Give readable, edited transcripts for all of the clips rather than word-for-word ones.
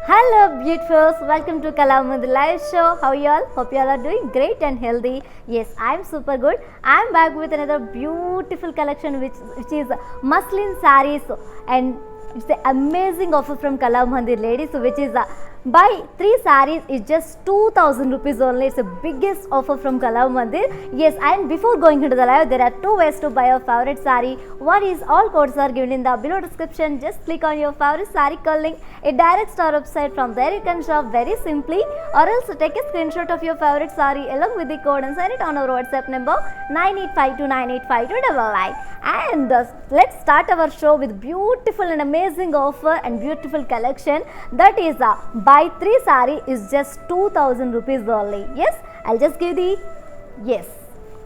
Hello beautifuls, welcome to Kalamandir live show. How are you all? Hope you all are doing great and healthy. Yes, I am super good. I am back with another beautiful collection which is muslin sarees, and it's the amazing offer from Kalamandir ladies, which is buy 3 sarees is just 2000 rupees only. It's the biggest offer from Kalamandir. Yes, and before going into the live, there are 2 ways to buy your favorite saree. One is all codes are given in the below description. Just click on your favorite saree code link. It directs to our website. From there you can shop very simply, or else take a screenshot of your favorite saree along with the code and send it on our WhatsApp number 9852985299. And let's start our show with beautiful and amazing offer and beautiful collection. That is buy 3 saree is just 2000 rupees only. Yes, I'll just give the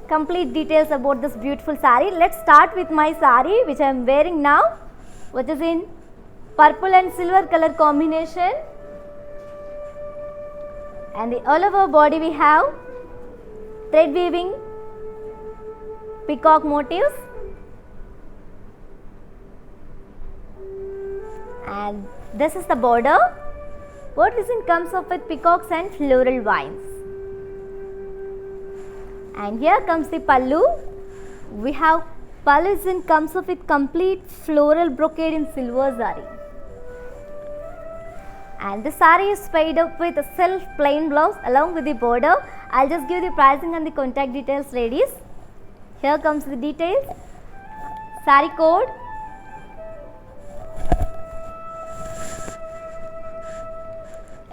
complete details about this beautiful saree. Let's start with my saree which I am wearing now, which is in purple and silver color combination, and all over body we have thread weaving peacock motifs, and this is the border. What design comes up with peacocks and floral vines, and here comes the pallu. We have pallu design comes up with complete floral brocade in silver zari, and the saree is paid up with a self plain blouse along with the border. I'll just give the pricing and the contact details, ladies. Here comes the details. Saree code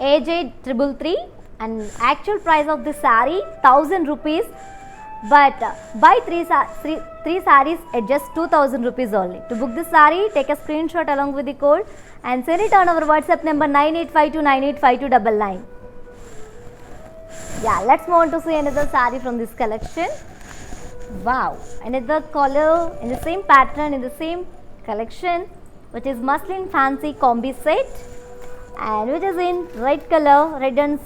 AJ333, and actual price of the saree 1000 rupees, but buy 3 sarees at just 2000 rupees only. To book this saree, take a screenshot along with the code and send it on our WhatsApp number 9852985299. Yeah, let's move on to see another saree from this collection. Wow, another color in the same pattern in the same collection, which is muslin fancy combi set, and which is in red color, red and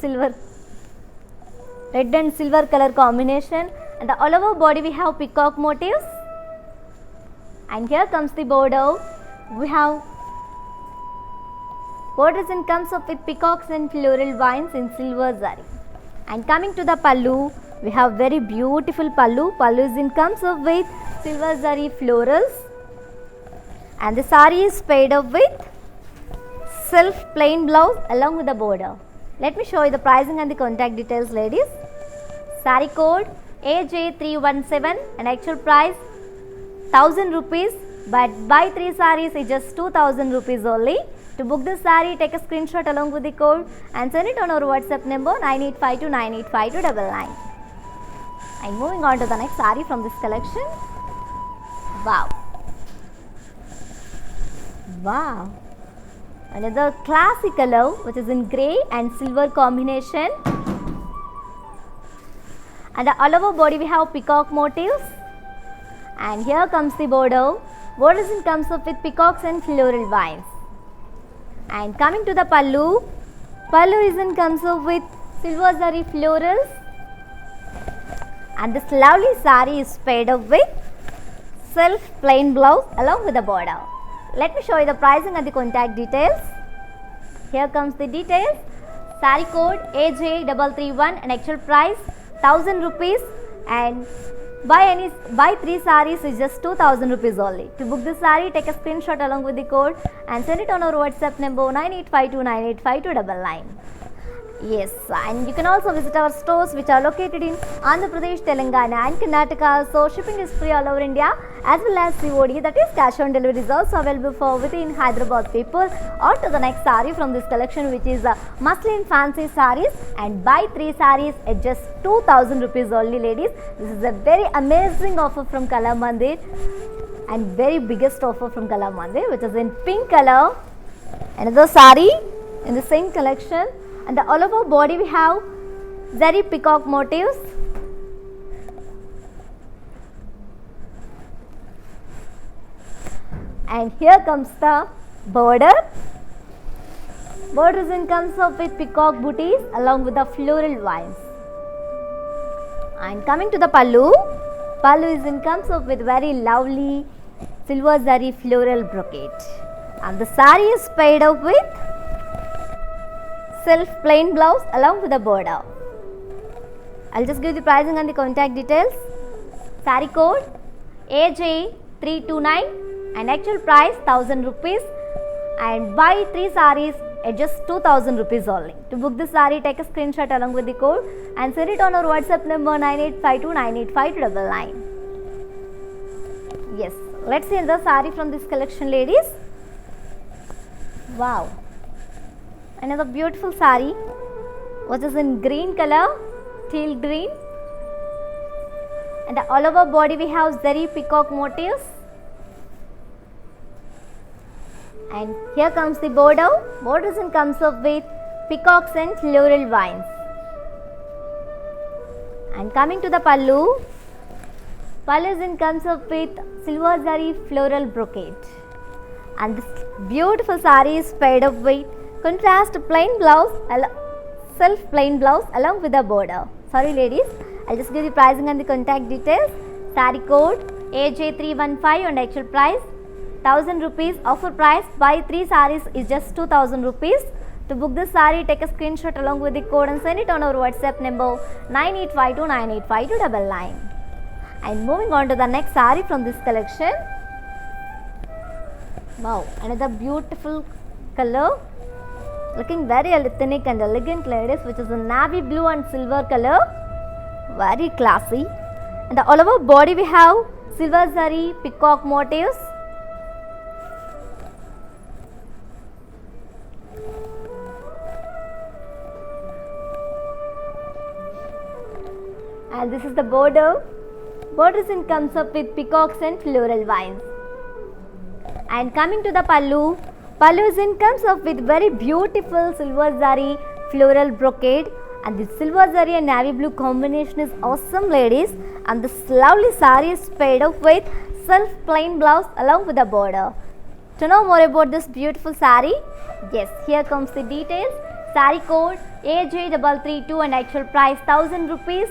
silver color combination, and the all over body we have peacock motifs, and here comes the border. We have borders and comes up with peacocks and floral vines in silver zari. And coming to the pallu, we have very beautiful pallu. Pallu is in comes up with silver zari florals, and the saree is paired up with self plain blouse along with the border. Let me show you the pricing and the contact details, ladies. Saree code AJ317, and actual price 1000 rupees, but buy 3 sarees is just 2000 rupees only. To book this saree, take a screenshot along with the code and send it on our WhatsApp number 9852985299. And moving on to the next saree from this collection. Wow, another classic color which is in grey and silver combination, and all over body we have peacock motifs, and here comes the border. Border comes up with peacocks and floral vines. And coming to the pallu, comes up with silver zari florals, and this lovely saree is paired up with self plain blouse along with the border. Let me show you the pricing and the contact details. Here comes the details. Saree code AJ331, and actual price 1000 rupees, and buy 3 sarees is just 2000 rupees only. To book this saree, take a screenshot along with the code and send it on our WhatsApp number 9852985299. Yes, and you can also visit our stores which are located in Andhra Pradesh, Telangana and Karnataka. So shipping is free all over India, as well as COD, that is cash on delivery, is also available for within Hyderabad people. On to the next saree from this collection, which is muslin fancy sarees, and buy 3 sarees at just 2000 rupees only, ladies. This is a very amazing offer from Kalamandir, and very biggest offer from Kalamandir, which is in pink color. Another saree in the same collection, and the all over body we have zari peacock motifs, and here comes the border. Border comes up with peacock booties along with the floral vines. And coming to the pallu, comes up with very lovely silver zari floral brocade, and the saree is paired up with self plain blouse along with the border. I'll just give the pricing and the contact details. Saree code AJ329 and actual price 1000 rupees, and buy 3 sarees at just 2000 rupees only. To book this saree, take a screenshot along with the code and send it on our WhatsApp number 9852985299. Yes, let's see the saree from this collection, ladies. Wow, another beautiful saree which is in green color, teal green, and all over body we have zari peacock motifs. And here comes the border. Border comes up with peacocks and floral vines. And coming to the pallu, pallu comes up with silver zari floral brocade. And this beautiful saree is paired up with contrast plain blouse, self plain blouse along with the border. Sorry ladies, I'll just give the pricing and the contact details. Saree code AJ315 and actual price 1000 rupees. Offer price, buy 3 sarees is just 2000 rupees. To book this saree, take a screenshot along with the code and send it on our WhatsApp number 9852985299. And moving on to the next saree from this collection. Wow, another beautiful color, looking very ethnic and elegant, ladies, which is a navy blue and silver color, very classy. And all over body we have silver zari peacock motifs. And this is the border. Border comes up with peacocks and floral vines. And coming to the pallu, pallu comes up with very beautiful silver zari floral brocade, and the silver zari and navy blue combination is awesome, ladies. And this lovely saree is paired up with self plain blouse along with the border. To know more about this beautiful saree, yes, here comes the details. Saree code AJ332 and actual price 1000 rupees.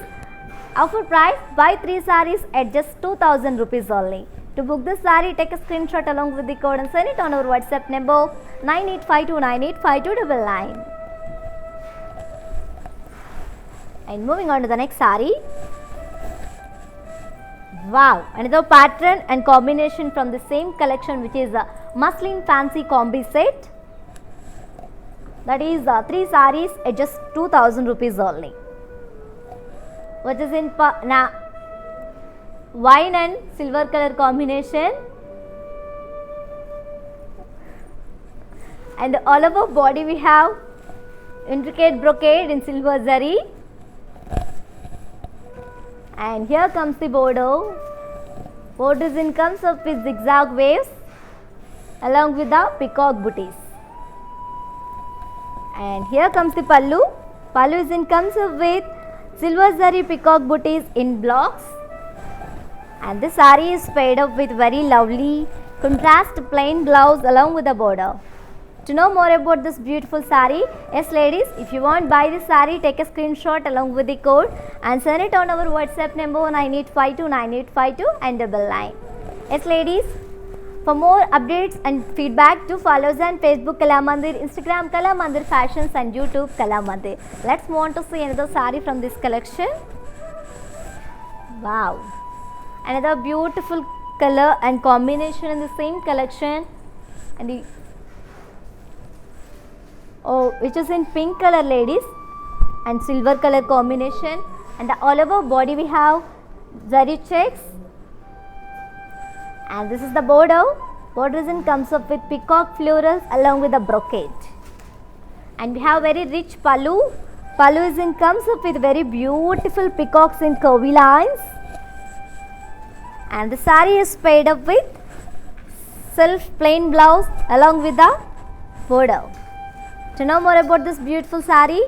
Offer price, buy 3 sarees at just 2000 rupees only. To book this saree, take a screenshot along with the code and send it on our WhatsApp number 9852985299. And moving on to the next saree. Wow, another pattern and combination from the same collection, which is a muslin fancy combi set. That is 3 sarees at just 2000 rupees only. Which is in wine and silver color combination, and all over body we have intricate brocade in silver zari. And here comes the border. Border comes up with zigzag waves along with the peacock booties. And here comes the pallu. Pallu comes up with silver zari peacock booties in blocks. And this saree is paired up with very lovely contrast plain blouse along with the border. To know more about this beautiful saree, yes ladies, if you want buy this saree, take a screenshot along with the code and send it on our WhatsApp number 9852985299. Yes ladies, for more updates and feedback, do follow us on Facebook Kalamandir, Instagram Kalamandir Fashions and YouTube Kalamandir. Let's move on to see another saree from this collection. Wow, another beautiful color and combination in the same collection, and the which is in pink color, ladies, and silver color combination, and all over body we have zari checks. And this is the border. Border comes up with peacock florals along with the brocade. And we have very rich pallu. Pallu comes up with very beautiful peacocks in curvy lines. And the saree is paired up with self plain blouse along with the border. To know more about this beautiful saree,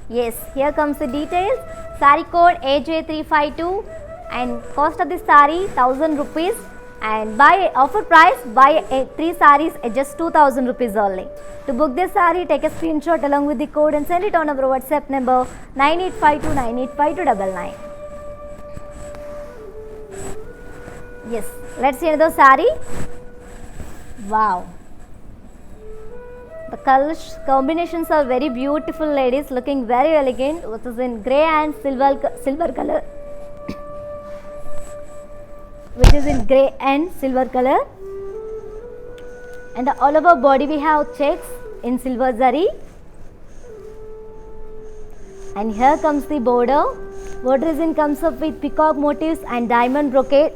yes, here comes the details. Saree code AJ352 and cost of this saree 1000 rupees, and buy offer price, buy 3 sarees at just 2000 rupees only. To book this saree, take a screenshot along with the code and send it on our WhatsApp number 9852985299. Yes, let's see another saree. Wow, The colors combinations are very beautiful, ladies, looking very elegant, which is in grey and silver color. Which is in grey and silver color. And all over body we have checks in silver zari. And here comes the border. Border design comes up with peacock motifs and diamond brocade.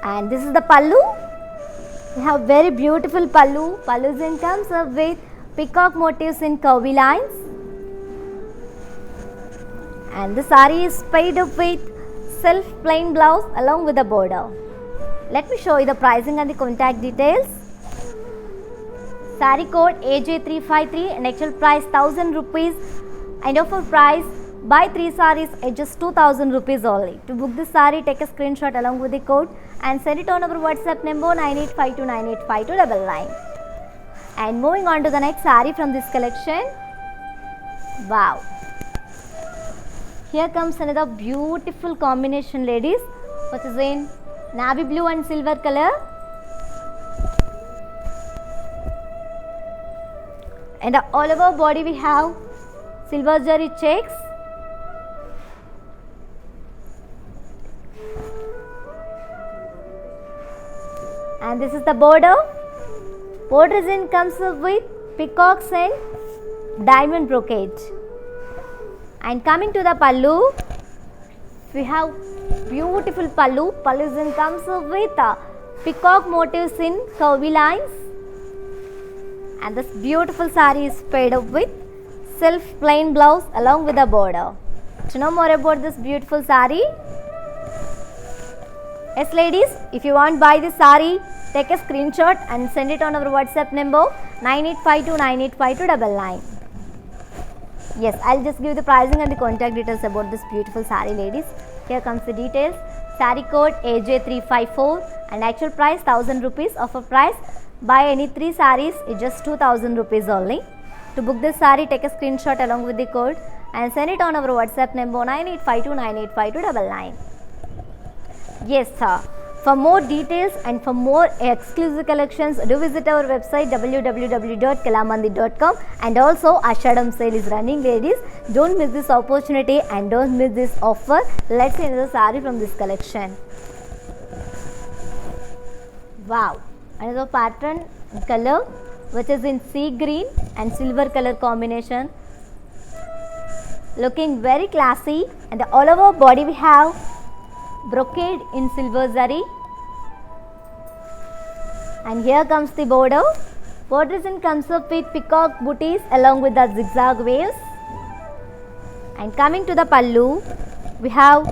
And this is the pallu. We have very beautiful pallu. Pallu design comes up with peacock motifs in curvy lines. And the saree is paired up with self plain blouse along with the border. Let me show you the pricing and the contact details. Saree code AJ353 and actual price 1000 rupees, and offer price buy 3 sarees at just 2000 rupees only. To book this saree, take a screenshot along with the code and send it on our WhatsApp number 9852985299. And moving on to the next saree from this collection. Wow. Here comes another beautiful combination, ladies, which is in navy blue and silver color. And all over body we have silver zari checks. And this is the border. Border design comes up with peacocks and diamond brocade. And coming to the pallu, we have beautiful pallu. Pallu design comes up with peacock motifs in curvy lines. And this beautiful saree is paired up with self plain blouse along with the border. To know more about this beautiful saree, yes ladies, if you want to buy this saree, take a screenshot and send it on our WhatsApp number 9852985299. Yes, I'll just give the pricing and the contact details about this beautiful saree, ladies. Here comes the details. Saree code AJ354 and actual price 1000 rupees. Offer price buy any 3 sarees is just 2000 rupees only. To book this saree, take a screenshot along with the code and send it on our WhatsApp number 9852985299. Yes sir. For more details and for more exclusive collections, do visit our website www.kalamandi.com, and also Ashadam sale is running, ladies. Don't miss this opportunity and don't miss this offer. Let's see another saree from this collection. Wow, another pattern color which is in sea green and silver color combination, looking very classy. And all over body we have brocade in silver zari. And here comes the border. Border design comes up with peacock booties along with the zigzag waves. And coming to the pallu, we have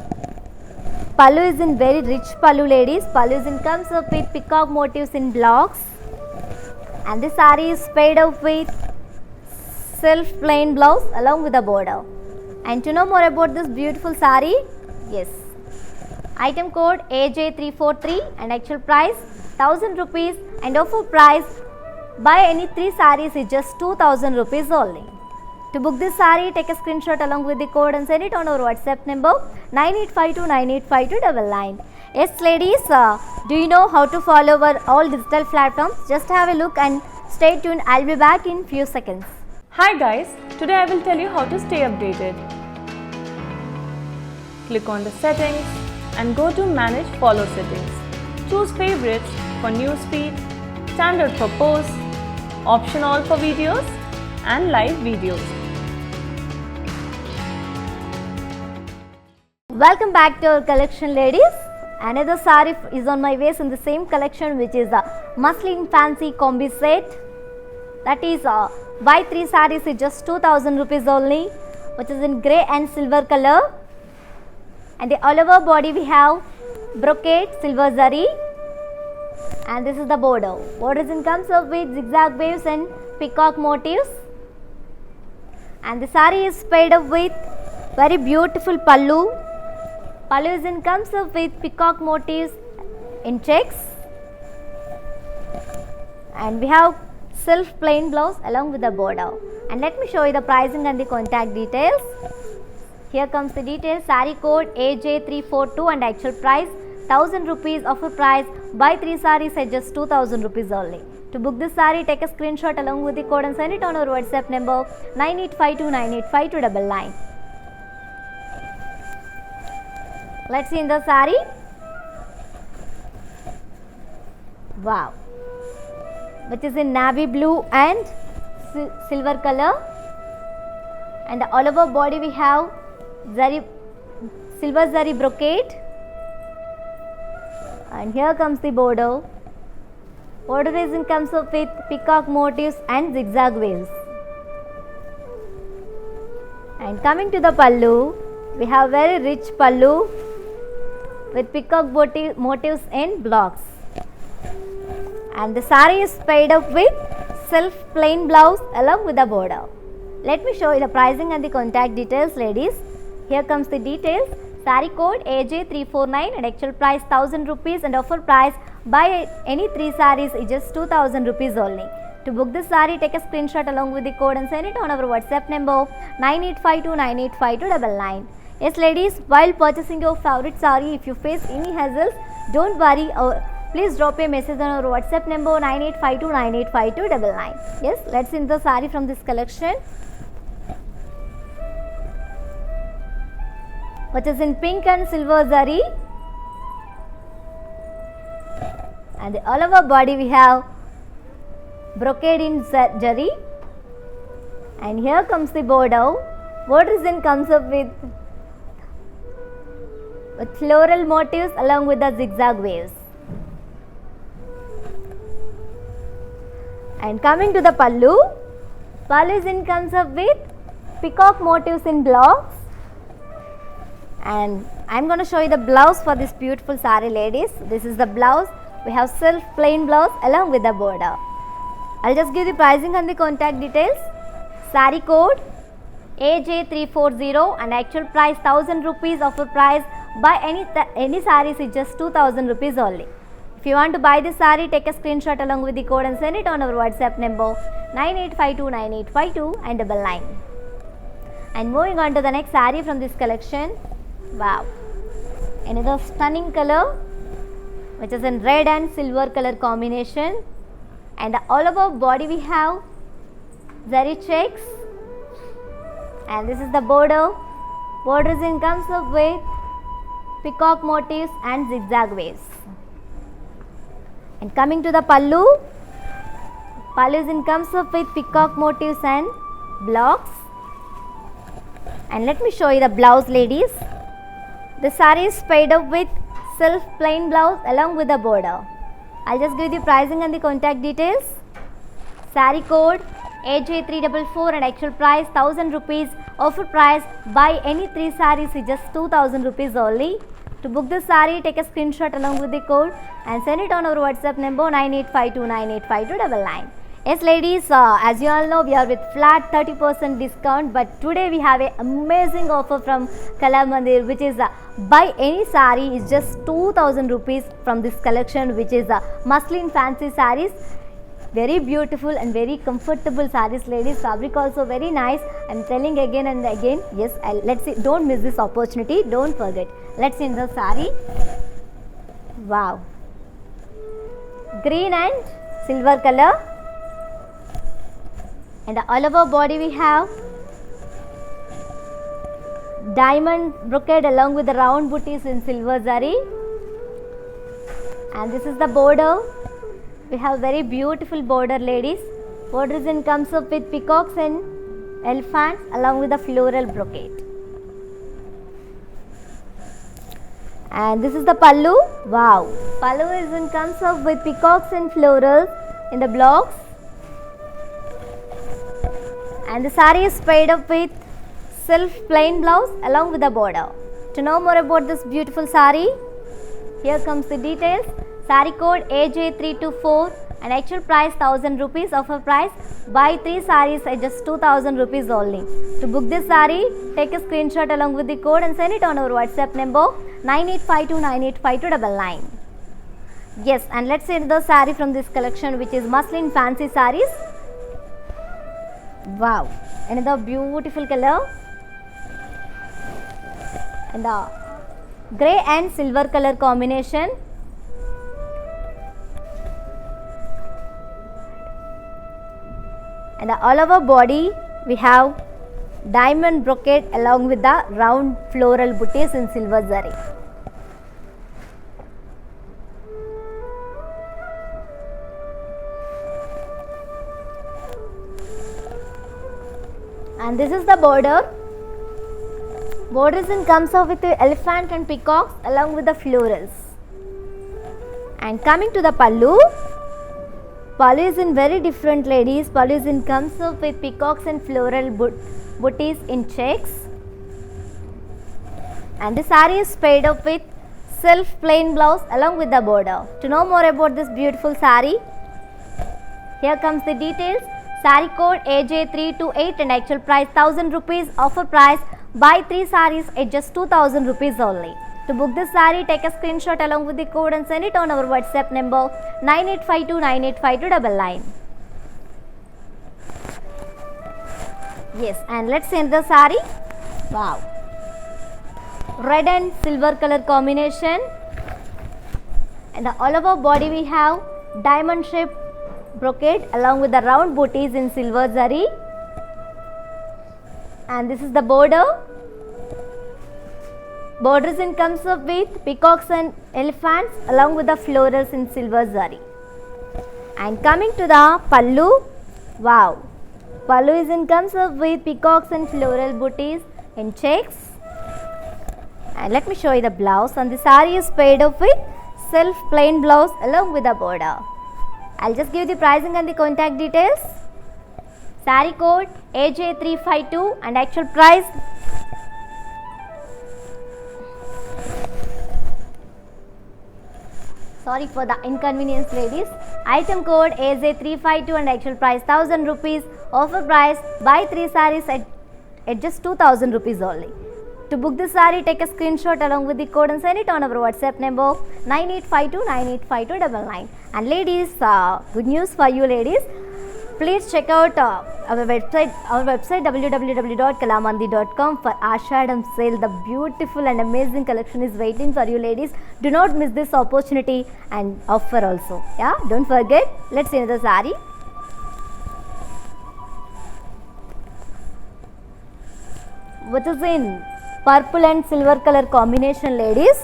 pallu is in very rich pallu, ladies. Pallu design comes up with peacock motifs in blocks. And this saree is paired up with self plain blouse along with the border. And to know more about this beautiful saree, yes, item code AJ343 and actual price 1000 rupees, and offer price buy any 3 sarees is just 2000 rupees only. To book this saree, take a screenshot along with the code and send it on our WhatsApp number 9852985299. Yes ladies, do you know how to follow our all digital platforms? Just have a look and stay tuned. I'll be back in few seconds. Hi guys, today I will tell you how to stay updated. Click on the settings and go to manage follow settings. Choose favorites for newsfeed, standard for posts, option all for videos and live videos. Welcome back to our collection, ladies. Another saree is on my waist in the same collection, which is a muslin fancy combi set. That is buy 3 sarees is just 2000 rupees only, which is in grey and silver color. And the all over body we have brocade silver zari. And this is the border. Border design comes up with zigzag waves and peacock motifs. And the saree is paired up with very beautiful pallu. Pallu design comes up with peacock motifs in checks. And we have self plain blouse along with the border. And let me show you the pricing and the contact details. Here comes the details. Saree code AJ342 and actual price 1000 rupees offer price. Buy 3 sarees at just 2000 rupees only. To book this saree, take a screenshot along with the code and send it on our WhatsApp number 9852985299. Let's see in the saree. Wow, which is in navy blue and silver color, and all over body we have silver zari brocade, and here comes the border. Border design comes up with peacock motifs and zigzag waves. And coming to the pallu, we have very rich pallu with peacock motifs in blocks. And the saree is paired up with self plain blouse along with the border. Let me show you the pricing and the contact details, ladies. Here comes the details. Saree code AJ349 and actual price 1000 rupees and offer price buy any 3 sarees is just 2000 rupees only. To book this saree, take a screenshot along with the code and send it on our WhatsApp number 9852985299. Yes, ladies, while purchasing your favorite saree, if you face any hassles, don't worry. Please drop a message on our WhatsApp number 9852985299. Yes, let's see the saree from this collection, which is in pink and silver zari. And all over body we have brocade in zari. And here comes the border. Border design comes up with floral motifs along with the zigzag waves. And coming to the pallu, pallu design comes up with peacock motifs in blocks. And I am going to show you the blouse for this beautiful saree, ladies. This is the blouse. We have self plain blouse along with the border. I'll just give the pricing and the contact details. Saree code AJ340 and actual price 1000 rupees. Offer price buy any sarees is just 2000 rupees only. If you want to buy this saree, take a screenshot along with the code and send it on our WhatsApp number 9852985299. And moving on to the next saree from this collection. Wow, another stunning color, which is in red and silver color combination, and all over body we have zari checks, and this is the border. Borders in comes up with peacock motifs and zigzag waves. And coming to the pallu, pallu in comes up with peacock motifs and blocks. And let me show you the blouse, ladies. The saree is paired up with self plain blouse along with the border. I'll just give you the pricing and the contact details. Saree code AJ344 and actual price 1000 rupees. Offer price buy any 3 sarees is just 2000 rupees only. To book this saree, take a screenshot along with the code and send it on our WhatsApp number 9852985299. Yes, ladies, as you all know, we are with flat 30% discount, but today we have an amazing offer from Kalamandir, which is buy any saree is just 2000 rupees from this collection, which is muslin fancy sarees. Very beautiful and very comfortable sarees, ladies. Fabric also very nice. I'm telling again and again. Yes, let's see. Don't miss this opportunity. Don't forget. Let's see in the saree. Wow, green and silver color. And all over body we have diamond brocade along with the round booties in silver zari. And this is the border. We have very beautiful border, ladies. Border design comes up with peacocks and elephants along with the floral brocade. And this is the pallu. Wow, pallu design comes up with peacocks and florals in the blocks. And the saree is paired up with self plain blouse along with the border. To know more about this beautiful saree, here comes the details. Saree code AJ324 and actual price 1000 rupees. Offer price buy 3 sarees at just 2000 rupees only. To book this saree, take a screenshot along with the code and send it on our WhatsApp number 9852985299. Yes, and let's see the saree from this collection, which is muslin fancy sarees. Wow, another beautiful color. And Grey and silver color combination. And all over body we have diamond brocade along with the round floral booties in silver zari. And this is the border. Borders comes off with the elephant and peacocks along with the florals. And coming to the pallu. Pallu is in very different, ladies. Pallu is in comes off with peacocks and floral booties in checks. And the saree is paired up with self plain blouse along with the border. To know more about this beautiful saree, here comes the details. Saree code AJ328 and actual price 1000 rupees. Offer price buy 3 sarees at just 2000 rupees only. To book this saree, take a screenshot along with the code and send it on our WhatsApp number 9852985299. Yes, and let's see the saree. Wow. Red and silver color combination. And all over body we have diamond shaped brocade along with the round booties in silver zari. And this is the border. Borders comes up with peacocks and elephants along with the florals in silver zari. And coming to the pallu, wow, pallu comes up with peacocks and floral booties in checks. And let me show you the blouse, and the saree is paired up with self plain blouse along with the border. I'll just give the pricing and the contact details. Saree code AJ352 and actual price sorry for the inconvenience, ladies. Item code AJ352 and actual price 1000 rupees. Offer price buy 3 sarees at just 2000 rupees only. To book this saree, take a screenshot along with the code and send it on our WhatsApp number 9852985299. And ladies, good news for you, ladies. Please check out our website www.kalamandi.com for Ashadam sale. The beautiful and amazing collection is waiting for you, ladies. Do not miss this opportunity and offer also. Yeah, don't forget. Let's see the saree. Which is in purple and silver color combination, ladies.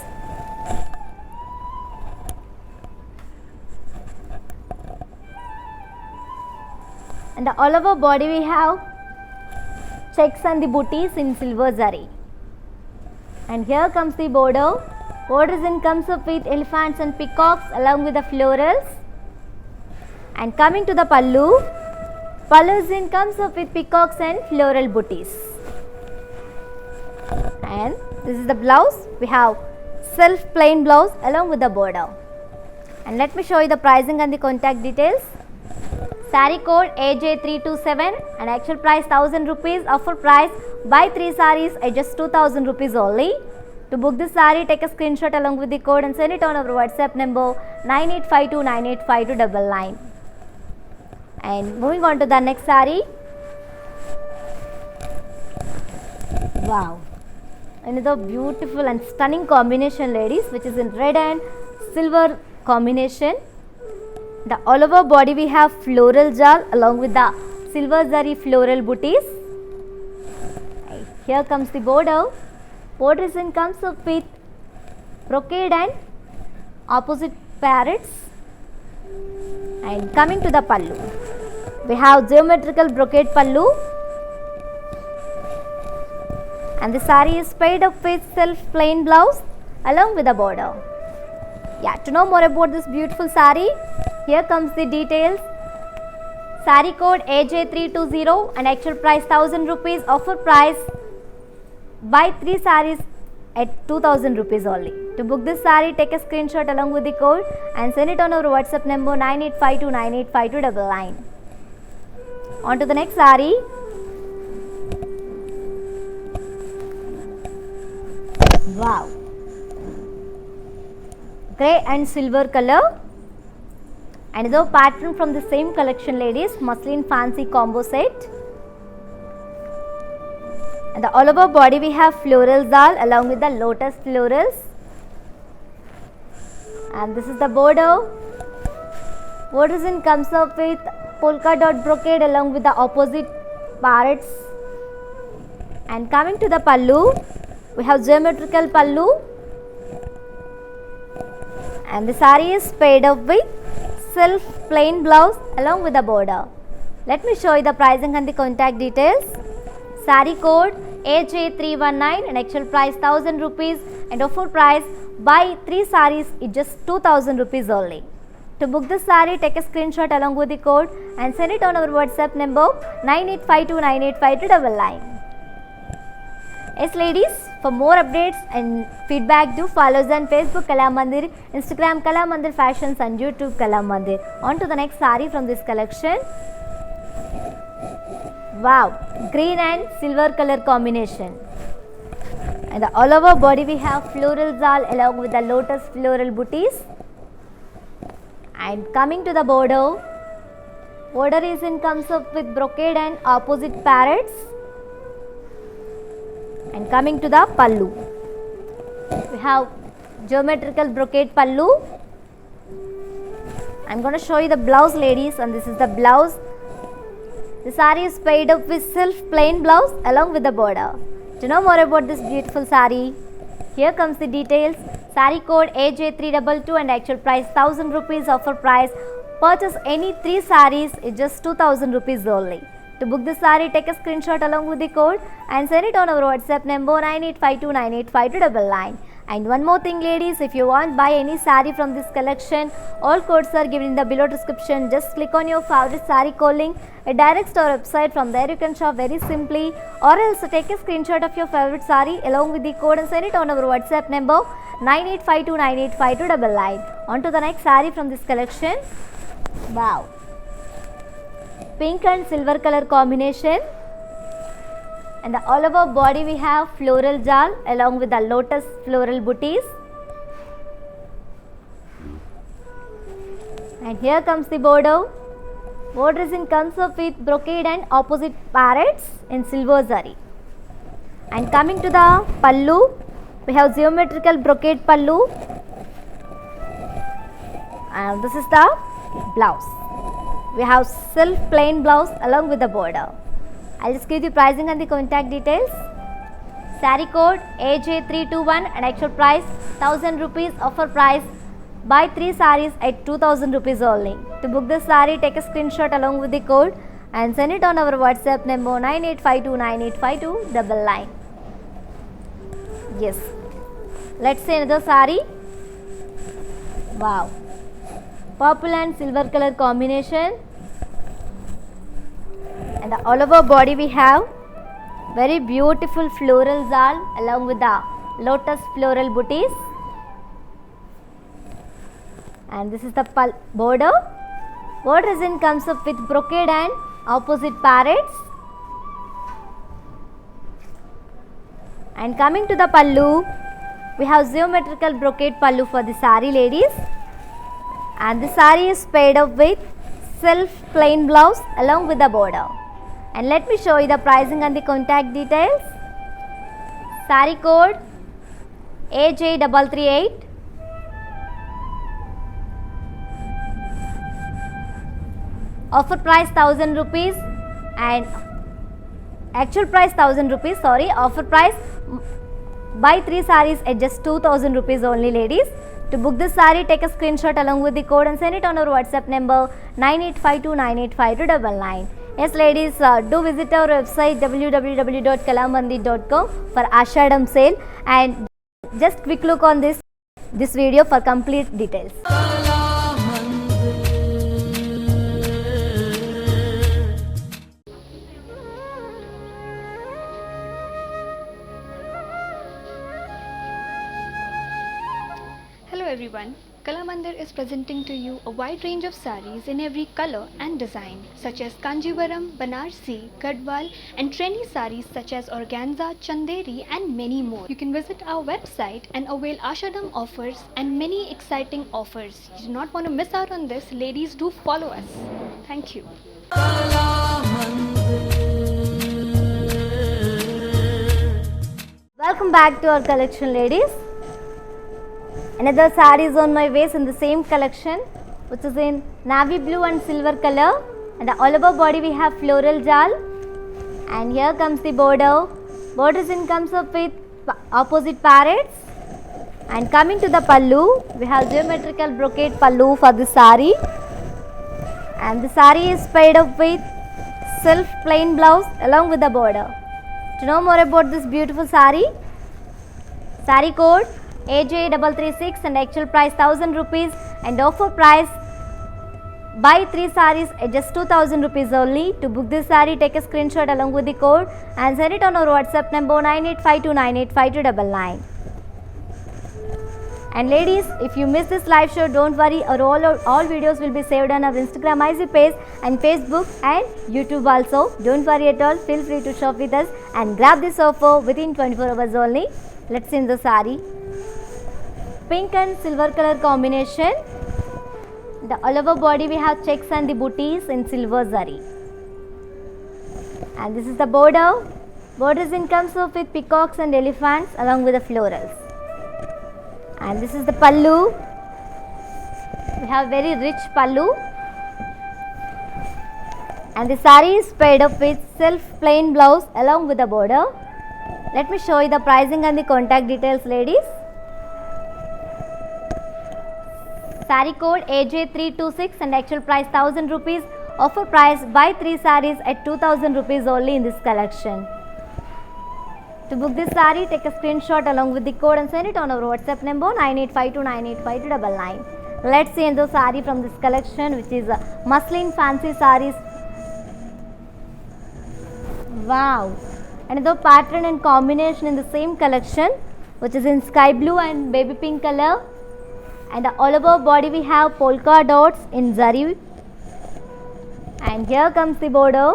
And all over body we have checks and the booties in silver zari. And here comes the border. Borders comes up with elephants and peacocks along with the florals. And coming to the pallu, pallu comes up with peacocks and floral booties. And this is the blouse. We have self plain blouse along with the border. And let me show you the pricing and the contact details. Saree code AJ327 and actual price 1000 rupees. Offer price buy 3 sarees at just 2000 rupees only. To book this saree, take a screenshot along with the code and send it on our WhatsApp number 9852985299. And moving on to the next saree. Wow. Another beautiful and stunning combination, ladies, which is in red and silver combination. The all over body we have floral jal along with the silver zari floral booties. Right. Here comes the border. Border comes up with brocade and opposite parrots. And coming to the pallu, we have geometrical brocade pallu. And the saree is paired up with self plain blouse along with the border. Yeah, to know more about this beautiful saree, here comes the details. Saree code AJ320 and actual price 1000 rupees. Offer price buy 3 sarees at 2000 rupees only. To book this saree, take a screenshot along with the code and send it on our WhatsApp number 9852985299. On to the next saree. Wow. Grey and silver color. Another pattern from the same collection, ladies, muslin fancy combo set. And the all over body we have floral zal along with the lotus florals. And this is the border. Border design comes up with polka dot brocade along with the opposite parrots. And coming to the pallu, we have geometrical pallu, and the saree is paired up with self plain blouse along with the border. Let me show you the pricing and the contact details. Saree code AJ319 and actual price 1000 rupees, and offer price buy 3 sarees is just 2000 rupees only. To book this saree, take a screenshot along with the code and send it on our WhatsApp number 9852985299. Yes ladies, for more updates and feedback, do follow us on Facebook Kala Mandir, Instagram Kala Mandir Fashions and YouTube Kala Mandir. On to the next saree from this collection. Wow, green and silver color combination. And all over body we have floral zal along with the lotus floral booties. And coming to the border, border comes up with brocade and opposite parrots. And coming to the pallu, we have geometrical brocade pallu. I am going to show you the blouse ladies, and this is the blouse. The saree is paired up with self plain blouse along with the border. To know more about this beautiful saree, here comes the details. Saree code AJ322 and actual price 1000 rupees, offer price purchase any 3 sarees is just 2000 rupees only. To book this saree, take a screenshot along with the code and send it on our WhatsApp number 9852985299. And one more thing ladies, if you want buy any saree from this collection, all codes are given in the below description. Just click on your favorite saree code link, it directs to our website. From there you can shop very simply, or else take a screenshot of your favorite saree along with the code and send it on our WhatsApp number 9852985299. On to the next saree from this collection. Wow, pink and silver color combination, and the all over body we have floral jal along with the lotus floral booties. And here comes the border. Border comes up with brocade and opposite parrots in silver zari. And coming to the pallu, we have geometrical brocade pallu, and this is the blouse. We have self plain blouse along with the border. I'll just give you pricing and the contact details. Saree code AJ321 and actual price 1000 rupees, offer price buy 3 sarees at 2000 rupees only. To book this saree, take a screenshot along with the code and send it on our WhatsApp number 9852985299. Yes, let's see another saree. Wow, purple and silver color combination, and the all over body we have very beautiful floral zal along with the lotus floral booties. And this is the border. Border comes up with brocade and opposite parrots. And coming to the pallu, we have geometrical brocade pallu for the saree ladies, and the saree is paired up with self plain blouse along with the border. And let me show you the pricing and the contact details. Saree code AJ338. Offer price 1000 rupees and actual price 1000 rupees, sorry, offer price buy 3 sarees at just 2000 rupees only ladies. To book this saree, take a screenshot along with the code and send it on our WhatsApp number 9852985299. Yes ladies, do visit our website www.kalamandir.com for Ashadam sale, and just quick look on this video for complete details. Hello everyone, Kala Mandir is presenting to you a wide range of sarees in every color and design, such as Kanjivaram, Banarsi, Gadwal and trendy sarees such as organza, chanderi and many more. You can visit our website and avail Ashadam offers and many exciting offers. You do not want to miss out on this. Ladies, do follow us. Thank you. Welcome back to our collection ladies. Another saree is on my waist in the same collection, which is in navy blue and silver color, and the all over body we have floral jal, and here comes the border. Borders in comes up with opposite parrots, and coming to the pallu, we have geometrical brocade pallu for the saree, and the saree is paired up with self plain blouse along with the border. To know more about this beautiful saree, saree code AJ336 and actual price 1000 rupees, and offer price buy 3 sarees at just 2000 rupees only. To book this saree, take a screenshot along with the code and send it on our WhatsApp number 9852985299. And ladies, if you miss this live show, don't worry, all videos will be saved on our Instagram IC page and Facebook and YouTube also. Don't worry at all, feel free to shop with us and grab this offer within 24 hours only. Let's see in the saree. Pink and silver color combination. The all over body we have checks and the booties in silver zari. And this is the border. Borders in comes up with peacocks and elephants along with the florals. And this is the pallu. We have very rich pallu. And the saree is paired up with self plain blouse along with the border. Let me show you the pricing and the contact details, ladies. Saree code AJ326 and actual price 1000 rupees. Offer price buy 3 sarees at 2000 rupees only in this collection. To book this saree, take a screenshot along with the code and send it on our WhatsApp number 9852985299. Let's see another saree from this collection, which is muslin fancy sarees. Wow! Another pattern and combination in the same collection, which is in sky blue and baby pink color. And the all over body we have polka dots in zari, and here comes the border.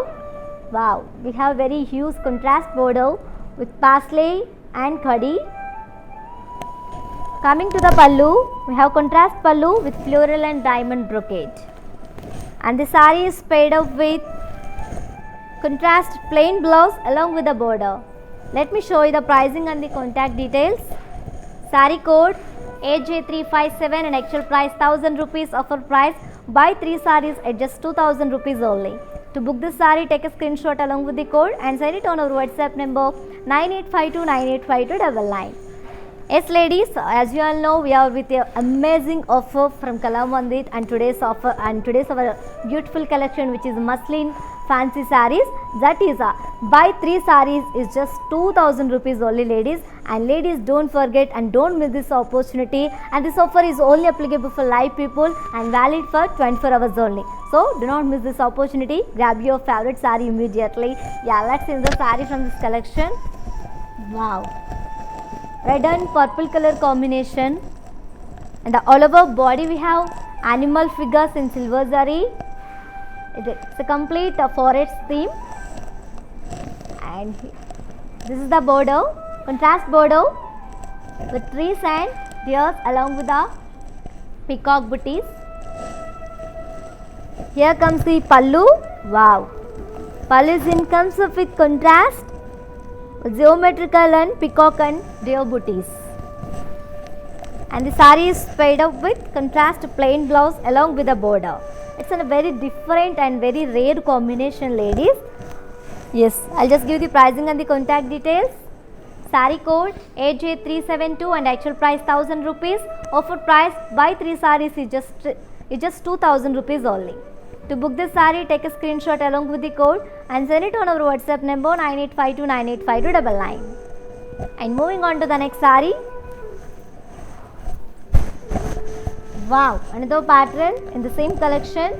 Wow, we have very huge contrast border with parsley and khadi. Coming to the pallu, we have contrast pallu with floral and diamond brocade, and the saree is paired up with contrast plain blouse along with the border. Let me show you the pricing and the contact details. Saree code AJ357 and actual price 1000 rupees. Offer price buy 3 sarees at just 2000 rupees only. To book this saree, take a screenshot along with the code and send it on our WhatsApp number 9852985299. Yes, ladies, as you all know, we are with an amazing offer from Kalamandir, and today's offer and today's our beautiful collection, which is muslin fancy sarees. That is buy 3 sarees is just 2000 rupees only, ladies. And ladies, don't forget and don't miss this opportunity, and this offer is only applicable for live people and valid for 24 hours only. So do not miss this opportunity. Grab your favorite saree immediately. Yeah, let's see the saree from this collection. Wow, red and purple color combination, and the all over body we have animal figures in silver zari. It's a complete forest theme, and this is the border, contrast border with trees and deers along with the peacock booties. Here comes the pallu. Wow, pallu comes up with contrast, geometrical and peacock and deer booties, and the saree is paired up with contrast plain blouse along with the border. It's a very different and very rare combination, ladies. Yes, I'll just give the pricing and the contact details. Saree code AJ372 and actual price 1000 rupees. Offer price buy 3 sarees is just 2000 rupees only. To book this saree, take a screenshot along with the code and send it on our WhatsApp number 9852985299. And moving on to the next saree. Wow, another pattern in the same collection,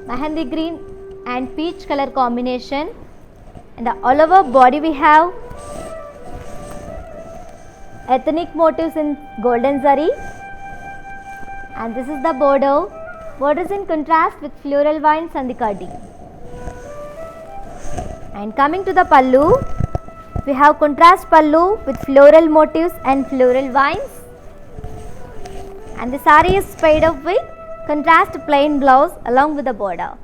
Mehendi green and peach color combination, and the all over body we have ethnic motifs in golden zari, and this is the border. Borders in contrast with floral vines and the khadi. And coming to the pallu, we have contrast pallu with floral motifs and floral vines, and the saree is paired up with contrast plain blouse along with the border.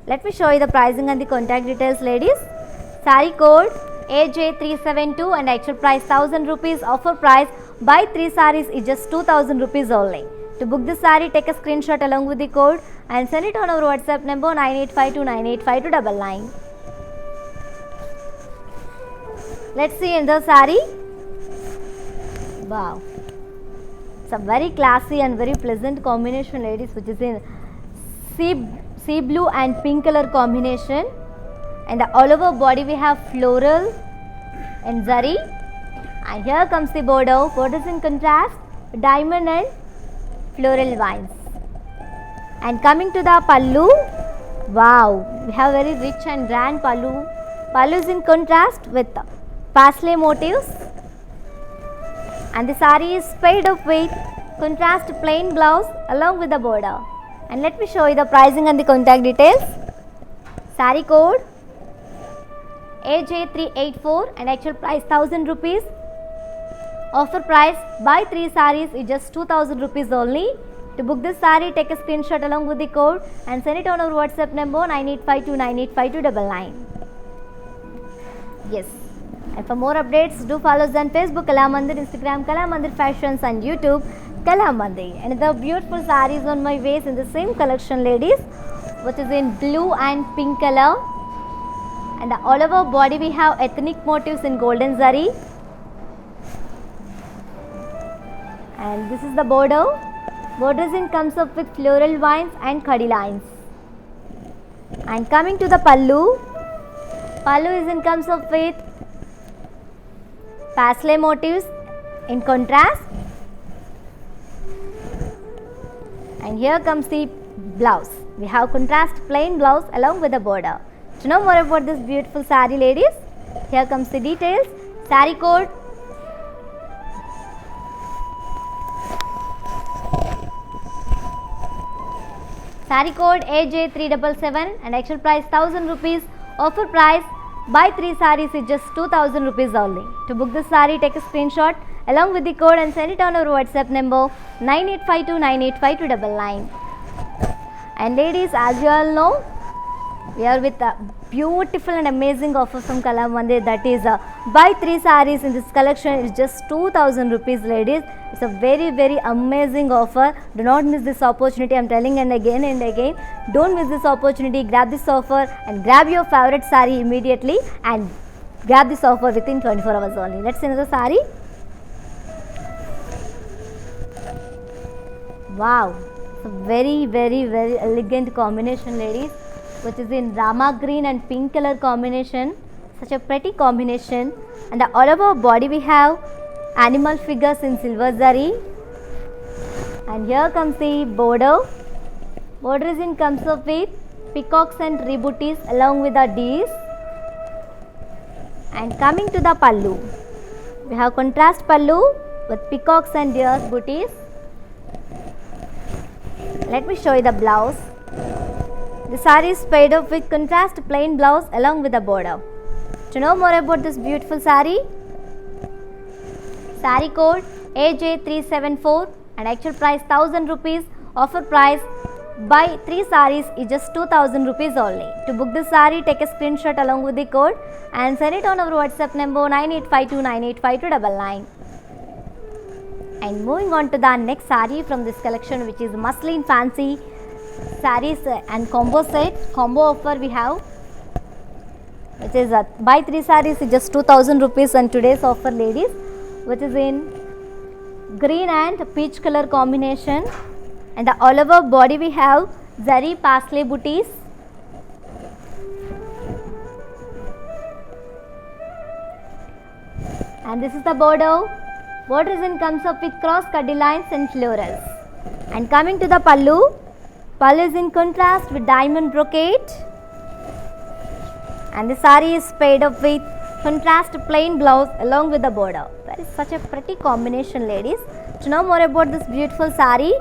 Let me show you the pricing and the contact details, ladies. Saree code AJ372 and actual price 1000 rupees. Offer price buy 3 sarees is just 2000 rupees only. To book this saree, take a screenshot along with the code and send it on our WhatsApp number 9852985299. Let's see another saree. Wow. It's a very classy and very pleasant combination, ladies, which is in sea blue and pink color combination, and all over body we have floral and zari, and here comes the border. Borders in contrast, diamond and floral vines. And coming to the pallu, wow, we have very rich and grand pallu. Pallu is in contrast with parsley motifs, and the saree is paired up with contrast plain blouse along with the border. And let me show you the pricing and the contact details. Saree code AJ384 and actual price 1000 rupees. Offer price buy 3 sarees is just 2000 rupees only. To book this saree, take a screenshot along with the code and send it on our WhatsApp number 9852985299. Yes. And for more updates, do follow us on Facebook Kala Mandir, Instagram Kala Mandir Fashions, and YouTube Kala Mandir. And the beautiful sarees on my waist in the same collection, ladies, which is in blue and pink color. And all over body we have ethnic motifs in golden zari. And this is the border. Borders in comes up with floral vines and khadi lines. And coming to the pallu. Pallu is in comes up with parsley motifs in contrast, and here comes the blouse. We have contrast plain blouse along with the border. To know more about this beautiful saree, ladies, here comes the details. Saree code AJ377 and actual price 1000 rupees. Offer price buy 3 sarees is just 2000 rupees only. To book this saree, take a screenshot along with the code and send it on our WhatsApp number 9852985299. And ladies, as you all know, we are with a beautiful and amazing offer from Kala Mandir, that is buy 3 sarees in this collection is just 2000 rupees, ladies. It's a very, very amazing offer. Do not miss this opportunity. I'm telling and again, don't miss this opportunity. Grab this offer and grab your favorite saree immediately and grab this offer within 24 hours only. Let's see another saree. Wow, it's a very, very, very elegant combination, ladies, which is in Rama green and pink color combination. Such a pretty combination. And all over body we have animal figures in silver zari. And here comes the border. Border is in comes up with peacocks and rebooties along with the D's. And coming to the pallu, we have contrast pallu with peacocks and deers booties. Let me show you the blouse. The saree is paired up with contrast plain blouse along with the border. To know more about this beautiful saree, saree code AJ374 and actual price 1000 rupees. Offer price buy 3 sarees is just 2000 rupees only. To book this saree, take a screenshot along with the code and send it on our WhatsApp number 9852985299. And moving on to the next saree from this collection, which is muslin fancy sarees and combo set. Combo offer we have, which is buy 3 sarees is just 2000 rupees, and today's offer, ladies, which is in green and peach color combination, and the all over body we have zari parsley booties. And this is the border. Border is in comes up with cross cutty lines and florals. And coming to the pallu, pallu is in contrast with diamond brocade, and the saree is paired up with contrast plain blouse along with the border. That is such a pretty combination, ladies. To know more about this beautiful saree,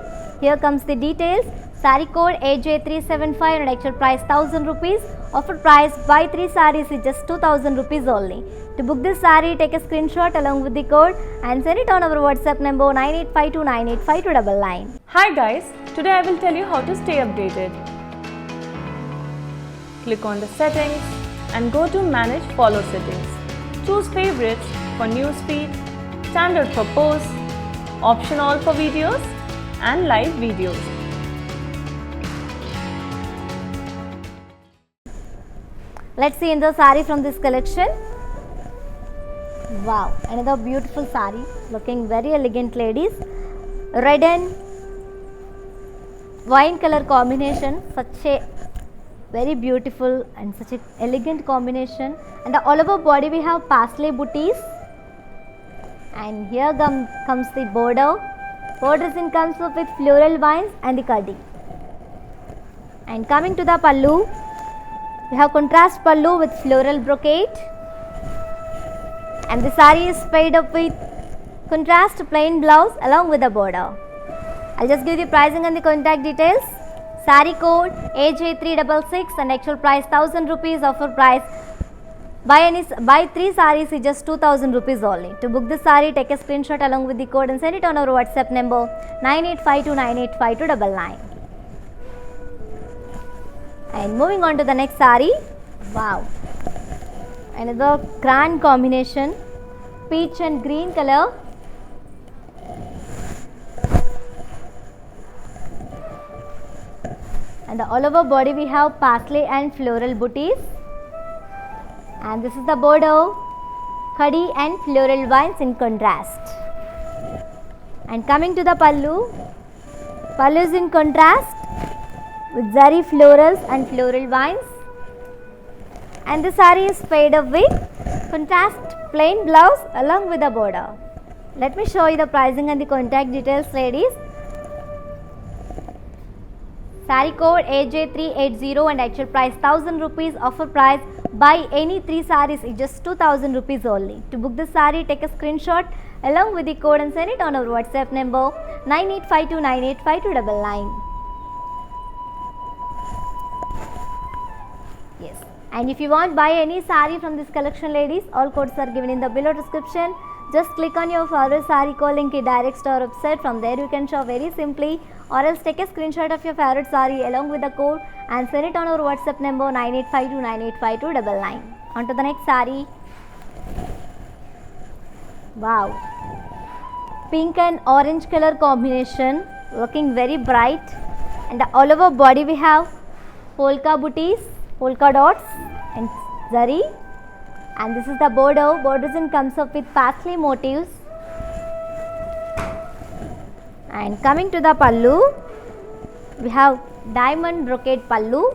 here comes the details. Saree code AJ375 and actual price 1000 rupees. Offer price buy 3 sarees is just 2000 rupees only. To book this saree, take a screenshot along with the code and send it on our WhatsApp number 9852985299. Hi guys, today I will tell you how to stay updated. Click on the settings and go to manage follow settings. Choose favorites for newsfeed, standard for posts, option all for videos and live videos. Let's see in the saree from this collection. Wow, another beautiful saree, looking very elegant ladies. Red and wine color combination, such a very beautiful and such a elegant combination. And all over body we have parsley booties. And here comes the border. Borders in comes up with floral vines and the kaddi. And coming to the pallu, we have contrast pallu with floral brocade. And the saree is paired up with contrast plain blouse along with the border. I'll just give the pricing and the contact details. Saree code AJ366 and actual price 1000 rupees. Offer price buy 3 sarees is just 2000 rupees only. To book this saree, take a screenshot along with the code and send it on our WhatsApp number 9852985299. And moving on to the next saree. Wow, another grand combination, peach and green color. And the all over body we have parsley and floral booties. And this is the border, kaddi and floral vines in contrast. And coming to the pallu, pallu is in contrast with zari florals and floral vines. And the saree is paired up with contrast plain blouse along with the border. Let me show you the pricing and the contact details, ladies. Saree code AJ380 and actual price 1000 rupees. Offer price buy any 3 sarees is just 2000 rupees only. To book this saree, take a screenshot along with the code and send it on our WhatsApp number 9852985299. Yes, and if you want buy any saree from this collection, ladies, all codes are given in the below description. Just click on your favorite saree code link, it directs to our website. From there you can shop very simply, or else take a screenshot of your favorite saree along with the code and send it on our WhatsApp number 9852985299. On to the next saree. Wow, pink and orange color combination, looking very bright. And all over body we have polka booties, polka dots and zari. And this is the border. Borders in comes up with parsley motifs. And coming to the pallu, we have diamond brocade pallu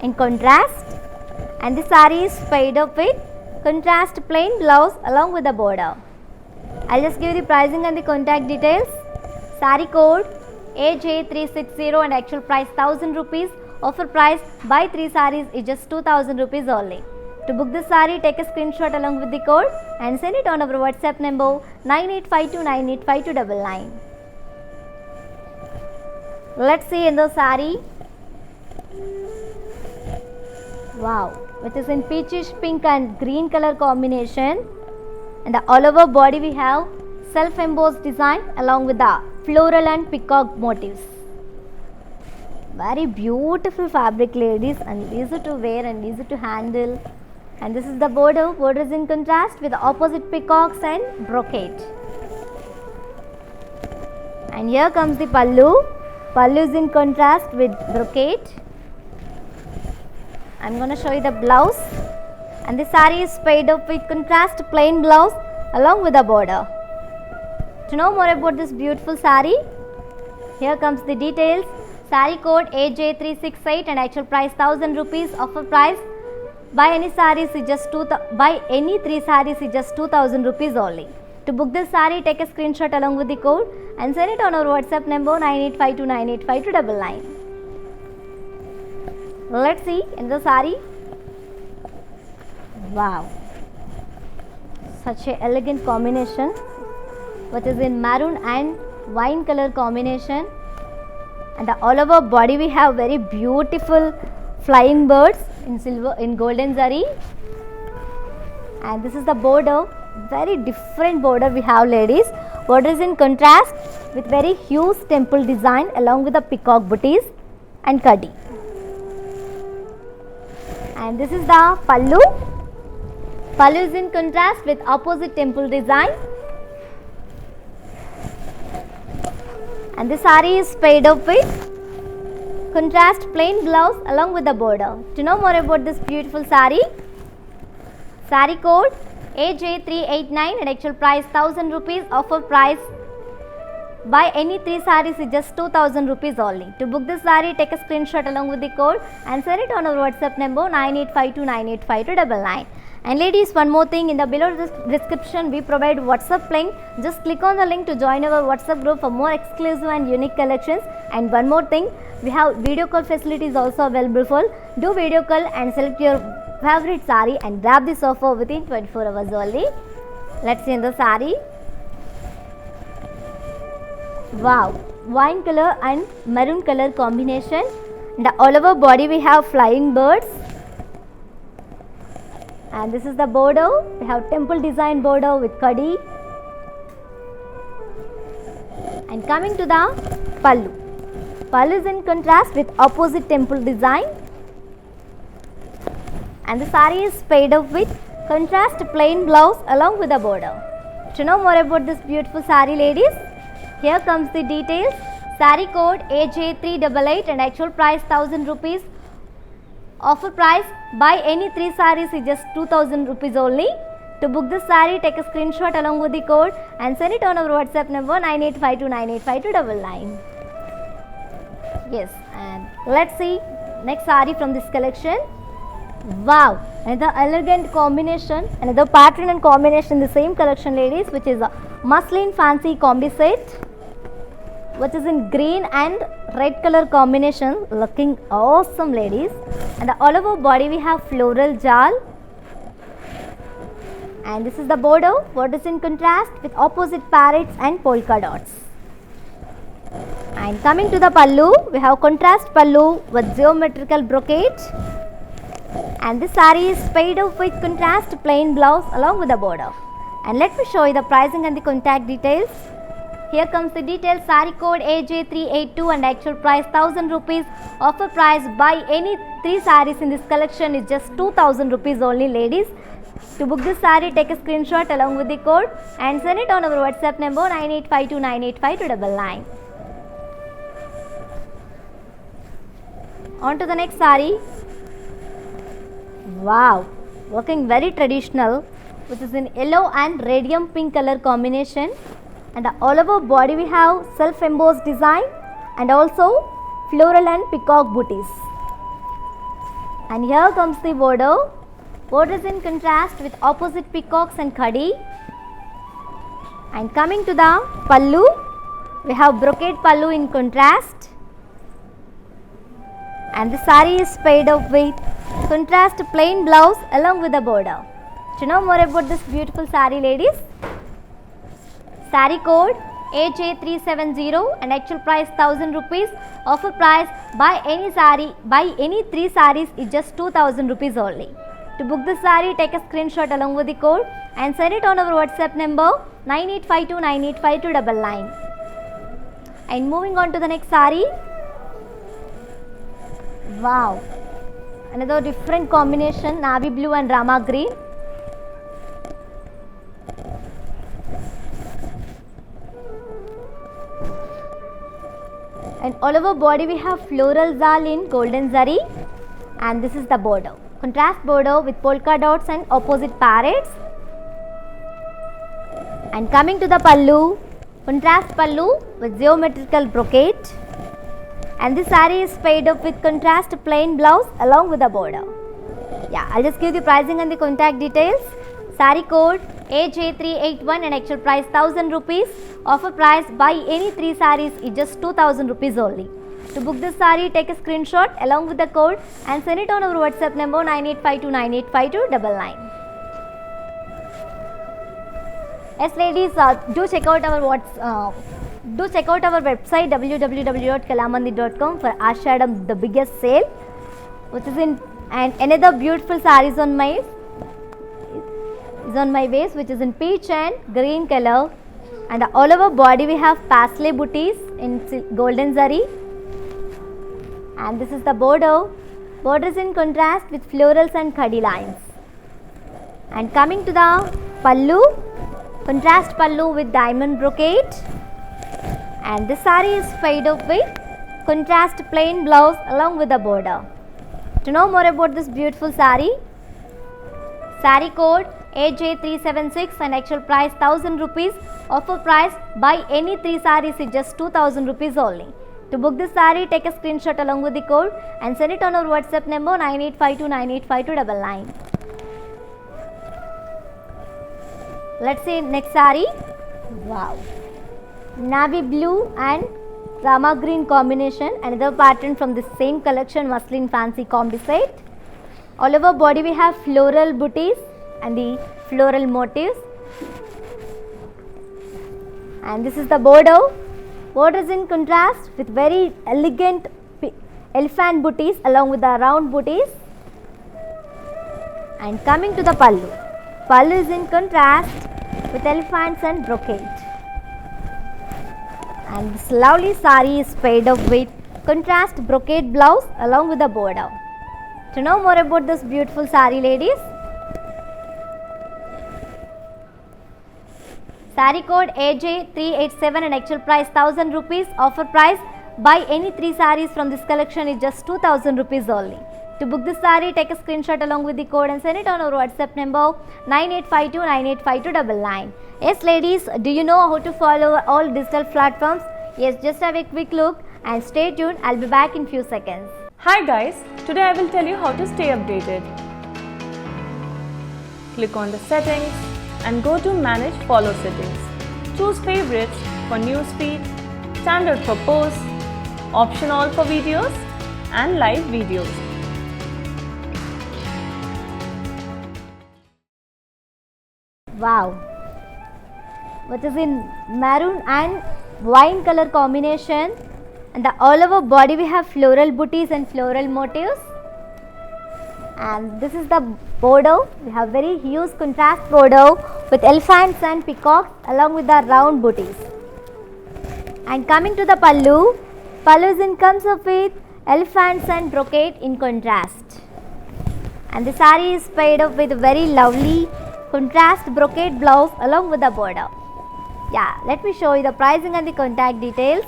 in contrast. And the saree is paired up with contrast plain blouse along with the border. I'll just give you the pricing and the contact details. Saree code AJ360 and actual price 1000 rupees. Offer price buy 3 sarees is just 2000 rupees only. To book this saree, take a screenshot along with the code and send it on our WhatsApp number 9852985299. Let's see in the saree. Wow, which is in peachish pink and green color combination. And the all over body we have self embossed design along with the floral and peacock motifs. Very beautiful fabric, ladies, and easy to wear and easy to handle. And this is the border. Border is in contrast with the opposite peacocks and brocade. And here comes the pallu. Pallu is in contrast with brocade. I'm going to show you the blouse. And the saree is paired up with contrast plain blouse along with the border. To know more about this beautiful saree, here comes the details. Saree code AJ368 and actual price 1000 rupees. Offer price buy any sarees is just buy any 3 sarees is just 2000 rupees only. To book this saree, take a screenshot along with the code and send it on our WhatsApp number 9852985299. Let's see in the saree. Wow, such a elegant combination, which is in maroon and wine color combination. And the all over body we have very beautiful flying birds in silver, in golden zari. And this is the border, very different border we have, ladies. Border is in contrast with very huge temple design along with the peacock booties and kaddi. And this is the pallu. Pallu is in contrast with opposite temple design. And the saree is paired up with contrast plain blouse along with the border. To know more about this beautiful saree, saree code AJ389 and actual price 1000 rupees. Offer price buy any 3 sarees is just 2000 rupees only. To book this saree, take a screenshot along with the code and send it on our WhatsApp number 9852985299. And ladies, one more thing, in the below description we provide WhatsApp link. Just click on the link to join our WhatsApp group for more exclusive and unique collections. And one more thing, we have video call facilities also available for. Do video call and select your favorite saree and grab this offer within 24 hours only. Let's see in the saree. Wow, wine color and maroon color combination. And all over body we have flying birds. And this is the border. We have temple design border with kadi. And coming to the pallu. Pallu is in contrast with opposite temple design. And the saree is paired up with contrast plain blouse along with the border. To know more about this beautiful saree, ladies, here comes the details. Saree code AJ388 and actual price 1000 rupees. Offer price buy any 3 sarees is just 2000 rupees only. To book this saree, take a screenshot along with the code and send it on our WhatsApp number 9852985299. Yes, and let's see next saree from this collection. Wow, another elegant combination, another pattern and combination in the same collection, ladies, which is a muslin fancy combi set, which is in green and red color combination, looking awesome, ladies. And all over body we have floral jal, and this is the border. What is in contrast with opposite parrots and polka dots. And coming to the pallu, we have contrast pallu with geometrical brocade, and this saree is paired up with contrast plain blouse along with the border. And let me show you the pricing and the contact details. Here comes the details. Saree code AJ382 and actual price 1000 rupees. Offer price buy any 3 sarees in this collection is just 2000 rupees only, ladies. To book this saree, take a screenshot along with the code and send it on our WhatsApp number 9852985299. On to the next saree. Wow, looking very traditional, which is in yellow and radium pink color combination. And all over body we have self embossed design and also floral and peacock booties. And here comes the border. Border is in contrast with opposite peacocks and khadi. And coming to the pallu, we have brocade pallu in contrast. And the saree is paired up with contrast plain blouse along with the border. To know more about this beautiful saree, ladies, saree code AJ370 and actual price 1000 rupees. Offer price buy any 3 sarees is just 2000 rupees only. To book this saree, take a screenshot along with the code and send it on our WhatsApp number 9852985299. And moving on to the next saree. Wow, another different combination, navy blue and rama green. And all over body we have floral zal in golden zari, and this is the border, contrast border with polka dots and opposite parrots. And coming to the pallu, contrast pallu with geometrical brocade, and this saree is paired up with contrast plain blouse along with the border. Yeah, I'll just give the pricing and the contact details. Saree code AJ381 and actual price 1000 rupees. Offer price buy any 3 sarees is just 2000 rupees only. To book this saree, take a screenshot along with the code and send it on our WhatsApp number 9852985299. Yes, ladies, do check out our website www.kalamandir.com for Ashadam, the biggest sale, which is in, and another beautiful sarees on my waist, which is in peach and green color, and all over body we have paisley booties in golden zari, and this is the border. Border is in contrast with florals and khadi lines. And coming to the pallu, contrast pallu with diamond brocade, and the saree is paired up with contrast plain blouse along with the border. To know more about this beautiful saree, saree code AJ376 and actual price 1000 rupees. Offer price buy any 3 sarees is just 2000 rupees only. To book this saree, take a screenshot along with the code and send it on our WhatsApp number 9852985299. Let's see next saree. Wow, navy blue and rama green combination, another pattern from the same collection, muslin fancy combi set. All over body we have floral booties and the floral motifs, and this is the border. Border is in contrast with very elegant elephant booties along with the round booties. And coming to the pallu, pallu is in contrast with elephants and brocade. And this lovely saree is paired up with contrast brocade blouse along with the border. To know more about this beautiful saree, ladies, saree code AJ387 and actual price 1000 rupees. Offer price buy any 3 sarees from this collection is just 2000 rupees only. To book this saree, take a screenshot along with the code and send it on our WhatsApp number 9852985299. Yes ladies, do you know how to follow all digital platforms? Yes, just have a quick look and stay tuned. I'll be back in few seconds. Hi guys, today I will tell you how to stay updated. Click on the settings and go to manage follow settings. Choose favorites for newsfeed, standard for posts, option all for videos and live videos. Wow, which is in maroon and wine color combination, and the all over body we have floral booties and floral motifs, and this is the border. We have very huge contrast border with elephants and peacocks along with the round booties. And coming to the pallu, pallu is in comes up with elephants and brocade in contrast, and the saree is paired up with a very lovely contrast brocade blouse along with the border. Yeah, let me show you the pricing and the contact details.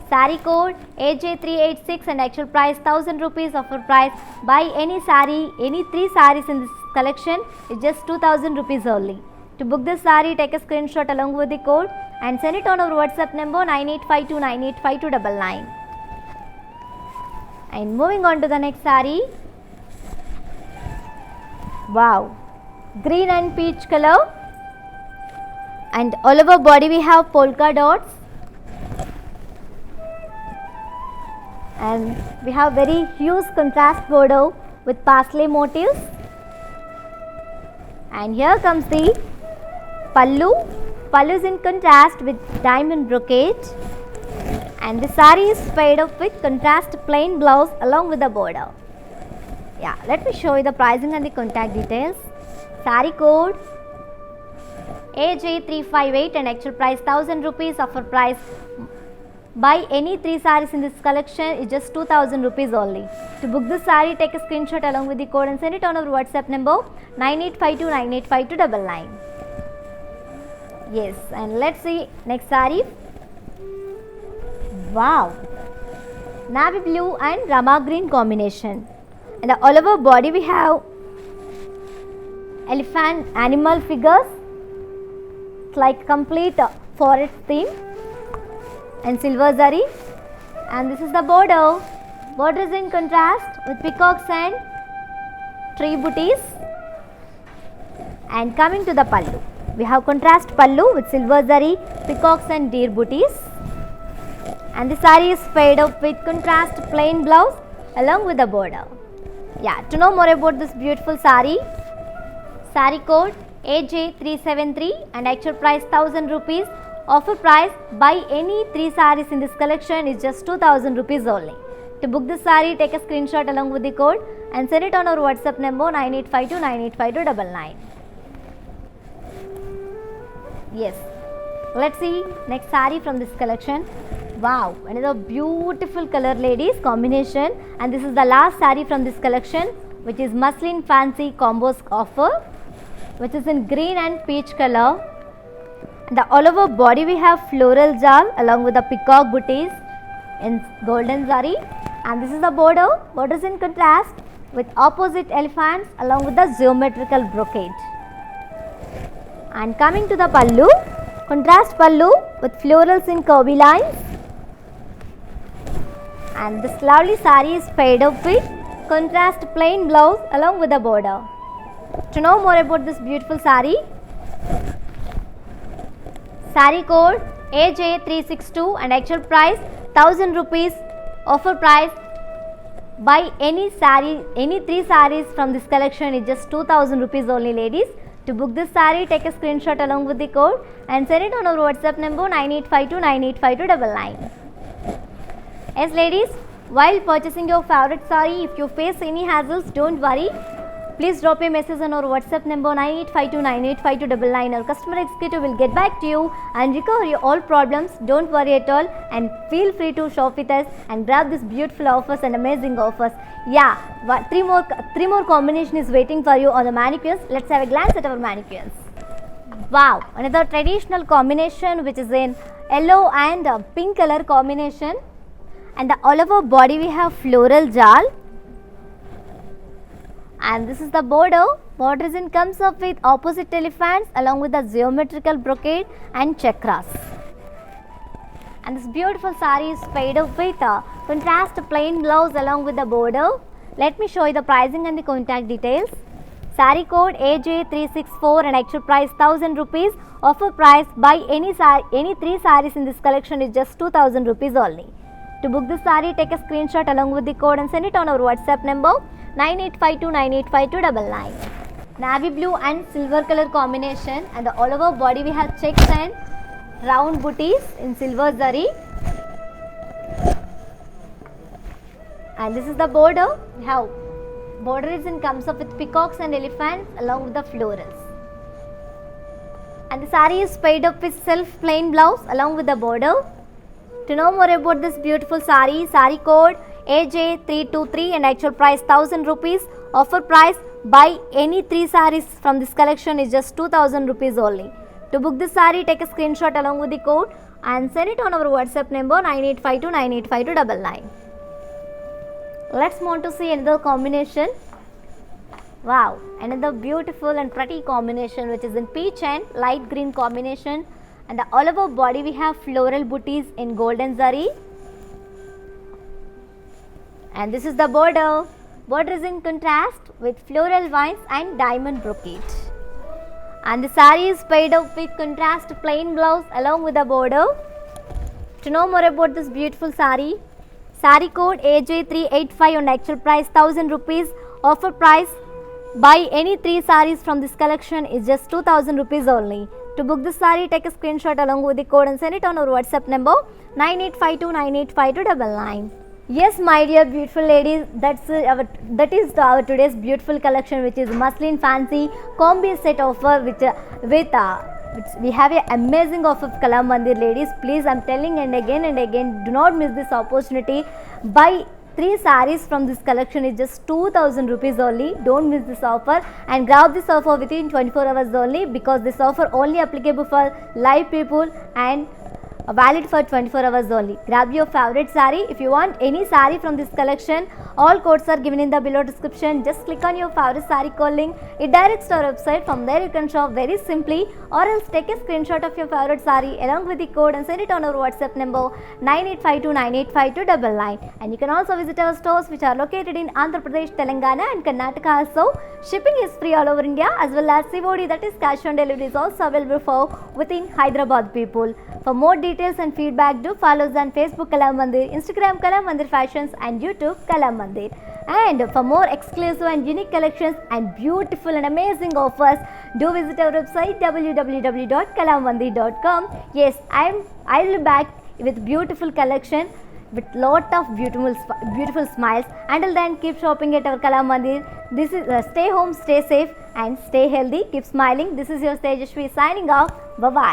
Saree code AJ386 and actual price 1000 rupees. Offer price buy any saree, any 3 sarees in this collection is just 2000 rupees only. To book this saree, take a screenshot along with the code and send it on our WhatsApp number 9852985299. And moving on to the next saree. Wow, green and peach color, and all over body we have polka dots, and we have very huge contrast border with parsley motifs. And here comes the pallu. Pallu is in contrast with diamond brocade, and the saree is paired up with contrast plain blouse along with the border. Yeah, let me show you the pricing and the contact details. Saree code AJ358 and actual price 1000 rupees. Offer price buy any 3 sarees in this collection is just 2000 rupees only. To book this saree, take a screenshot along with the code and send it on our WhatsApp number 9852985299. Yes, and let's see next saree. Wow, navy blue and rama green combination, and the all over body we have elephant animal figures. It's like complete forest theme and silver zari, and this is the border. Border is in contrast with peacocks and tree booties. And coming to the pallu, we have contrast pallu with silver zari, peacocks and deer booties, and the saree is paired up with contrast plain blouse along with the border. Yeah, to know more about this beautiful saree, saree code AJ373 and actual price 1000 rupees. Offer price buy any 3 sarees in this collection is just 2000 rupees only. To book this saree, take a screenshot along with the code and send it on our WhatsApp number 9852985299. Yes, let's see next saree from this collection. Wow, another beautiful color, ladies, combination, and this is the last saree from this collection, which is muslin fancy combos offer. which is in green and peach color. And all over body we have floral jal along with the peacock booties in golden zari. And this is the border. Border is in contrast with opposite elephants along with the geometrical brocade. And coming to the pallu, contrast pallu with florals in curvy lines. And this lovely saree is paired up with contrast plain blouse along with the border. To know more about this beautiful saree, saree code AJ362 and actual price 1000 rupees. Offer price, buy any saree, any 3 sarees from this collection is just 2000 rupees only, ladies. To book this saree, take a screenshot along with the code and send it on our WhatsApp number 9852985299. Yes, ladies, while purchasing your favorite saree, if you face any hassles, don't worry. Please drop a message on our WhatsApp number 9852985299. Our customer executive will get back to you and recover your all problems. Don't worry at all, and feel free to shop with us and grab these beautiful offers and amazing offers. Yeah, but three more combination is waiting for you on the manicures. Let's have a glance at our manicures. Wow, another traditional combination which is in yellow and pink color combination, and all over body we have floral jal. And this is the border. Border comes up with opposite elephants along with the geometrical brocade and chakras. And this beautiful saree is paired up with a contrast plain blouse along with the border. Let me show you the pricing and the contact details. Saree code AJ364 and actual price 1000 rupees. Offer price, buy any 3 sarees in this collection is just 2000 rupees only. To book this saree, take a screenshot along with the code and send it on our WhatsApp number 9852985299. Navy blue and silver color combination, and all over body we have checks and round booties in silver zari. And this is the border. We have border comes up with peacocks and elephants along with the florals. And the saree is paired up with self plain blouse along with the border. To know more about this beautiful saree, saree code AJ323 and actual price 1000 rupees. Offer price, buy any 3 sarees from this collection is just 2000 rupees only. To book this saree, take a screenshot along with the code and send it on our WhatsApp number 9852985299. Let's move on to see another combination. Wow, another beautiful and pretty combination which is in peach and light green combination, and all over body we have floral booties in golden zari. And this is the border. Border is in contrast with floral vines and diamond brocade. And the saree is paired up with contrast plain blouse along with the border. To know more about this beautiful saree, saree code AJ385 and actual price 1000 rupees. Offer price, buy any 3 sarees from this collection is just 2000 rupees only. To book this saree, take a screenshot along with the code and send it on our WhatsApp number 9852985299. Yes, my dear beautiful ladies, that is our today's beautiful collection, which is muslin fancy combi set offer which we have a amazing offer of Kala Mandir, ladies. Please, I am telling and again, do not miss this opportunity. Buy 3 sarees from this collection is just 2000 rupees only. Don't miss this offer and grab this offer within 24 hours only, because this offer only applicable for live people and valid for 24 hours only. Grab your favorite saree. If you want any saree from this collection, all codes are given in the below description. Just click on your favorite saree code link. It directs to our website. From there you can shop very simply, or else take a screenshot of your favorite saree along with the code and send it on our WhatsApp number 9852985299. And you can also visit our stores which are located in Andhra Pradesh, Telangana and Karnataka also. Shipping is free all over India, as well as COD, that is cash on delivery, is also available for within Hyderabad people. For more details and feedback, do follow us on Facebook Kala Mandir, Instagram Kala Mandir Fashions and YouTube Kala Mandir. And for more exclusive and unique collections and beautiful and amazing offers, do visit our website www.kalamandir.com. Yes, I will be back with beautiful collection with lot of beautiful smiles. Until then, keep shopping at our Kala Mandir. This is stay home, stay safe and stay healthy. Keep smiling. This is your Tejashwi signing off. Bye bye.